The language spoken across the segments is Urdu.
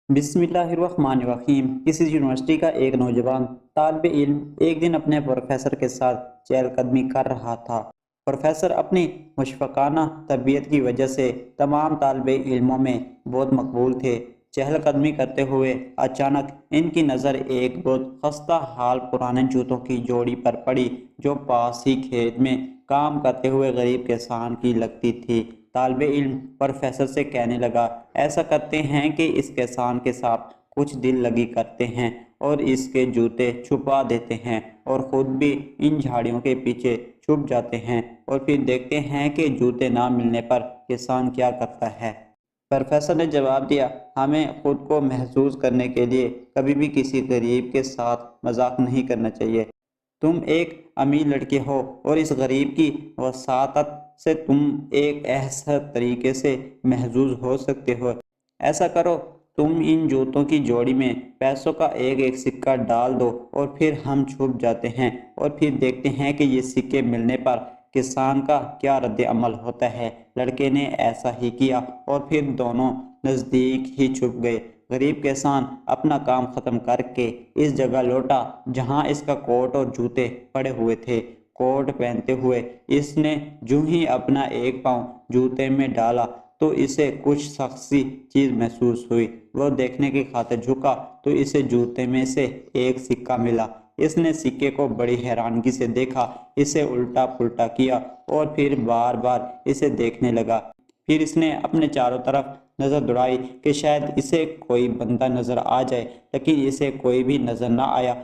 بسم اللہ الرحمن الرحیم۔ کسی یونیورسٹی کا ایک نوجوان طالب علم ایک دن اپنے پروفیسر کے ساتھ چہل قدمی کر رہا تھا۔ پروفیسر اپنی مشفقانہ طبیعت کی وجہ سے تمام طالب علموں میں بہت مقبول تھے۔ چہل قدمی کرتے ہوئے اچانک ان کی نظر ایک بہت خستہ حال پرانے جوتوں کی جوڑی پر پڑی جو پاس ہی کھیت میں کام کرتے ہوئے غریب کسان کی لگتی تھی۔ طالب علم پروفیسر سے کہنے لگا، ایسا کرتے ہیں کہ اس کسان کے ساتھ کچھ دل لگی کرتے ہیں اور اس کے جوتے چھپا دیتے ہیں اور خود بھی ان جھاڑیوں کے پیچھے چھپ جاتے ہیں اور پھر دیکھتے ہیں کہ جوتے نہ ملنے پر کسان کیا کرتا ہے۔ پروفیسر نے جواب دیا، ہمیں خود کو محظوظ کرنے کے لیے کبھی بھی کسی غریب کے ساتھ مذاق نہیں کرنا چاہیے۔ تم ایک امیر لڑکے ہو اور اس غریب کی وساطت سے تم ایک ایسا طریقے سے محظوظ ہو سکتے ہو۔ ایسا کرو، تم ان جوتوں کی جوڑی میں پیسوں کا ایک ایک سکہ ڈال دو اور پھر ہم چھپ جاتے ہیں اور پھر دیکھتے ہیں کہ یہ سکے ملنے پر کسان کا کیا رد عمل ہوتا ہے۔ لڑکے نے ایسا ہی کیا اور پھر دونوں نزدیک ہی چھپ گئے۔ غریب کسان اپنا کام ختم کر کے اس جگہ لوٹا جہاں اس کا کوٹ اور جوتے پڑے ہوئے تھے۔ کوٹ پہنتے ہوئے اس نے جو ہی اپنا ایک پاؤں جوتے میں ڈالا تو اسے کچھ سخت سی چیز محسوس ہوئی۔ وہ دیکھنے کی خاطر جھکا تو اسے جوتے میں سے ایک سکہ ملا۔ اس نے سکے کو بڑی حیرانگی سے دیکھا، اسے الٹا پلٹا کیا اور پھر بار بار اسے دیکھنے لگا۔ پھر اس نے اپنے چاروں طرف نظر دوڑائی کہ شاید اسے کوئی بندہ نظر آ جائے، لیکن اسے کوئی بھی نظر نہ آیا۔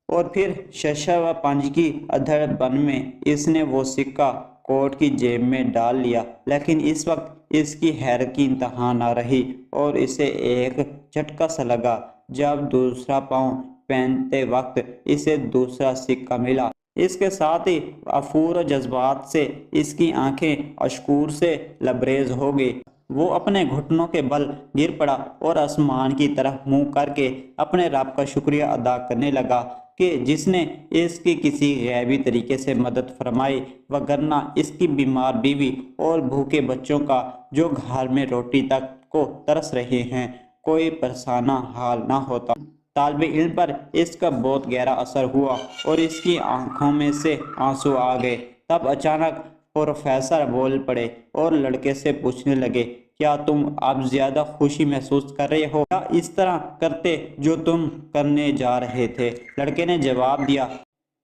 اور پھر ششہ و پنج کی ادھڑ بن میں اس نے وہ سکہ کوٹ کی جیب میں ڈال لیا، لیکن اس وقت اس کی حیرت کی انتہا نہ رہی اور اسے ایک جھٹکا سا لگا جب دوسرا پاؤں پہنتے وقت اسے دوسرا سکہ ملا۔ اس کے ساتھ ہی افور و جذبات سے اس کی آنکھیں اشکور سے لبریز ہو گئی۔ وہ اپنے گھٹنوں کے بل گر پڑا اور آسمان کی طرف منہ کر کے اپنے رب کا شکریہ ادا کرنے لگا کہ جس نے اس کی کسی غیبی طریقے سے مدد فرمائی، وگرنہ اس کی بیمار بیوی اور بھوکے بچوں کا جو گھر میں روٹی تک کو ترس رہے ہیں کوئی پرسانہ حال نہ ہوتا۔ طالب علم پر اس کا بہت گہرا اثر ہوا اور اس کی آنکھوں میں سے آنسو آ گئے۔ تب اچانک پروفیسر بول پڑے اور لڑکے سے پوچھنے لگے، کیا تم اب زیادہ خوشی محسوس کر رہے ہو یا اس طرح کرتے جو تم کرنے جا رہے تھے؟ لڑکے نے جواب دیا،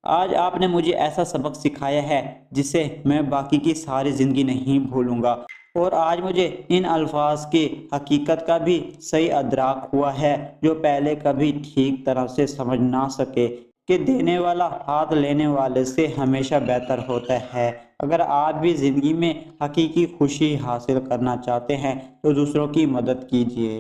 آج آپ نے مجھے ایسا سبق سکھایا ہے جسے میں باقی کی ساری زندگی نہیں بھولوں گا، اور آج مجھے ان الفاظ کی حقیقت کا بھی صحیح ادراک ہوا ہے جو پہلے کبھی ٹھیک طرح سے سمجھ نہ سکے، کہ دینے والا ہاتھ لینے والے سے ہمیشہ بہتر ہوتا ہے۔ اگر آپ بھی زندگی میں حقیقی خوشی حاصل کرنا چاہتے ہیں تو دوسروں کی مدد کیجیے۔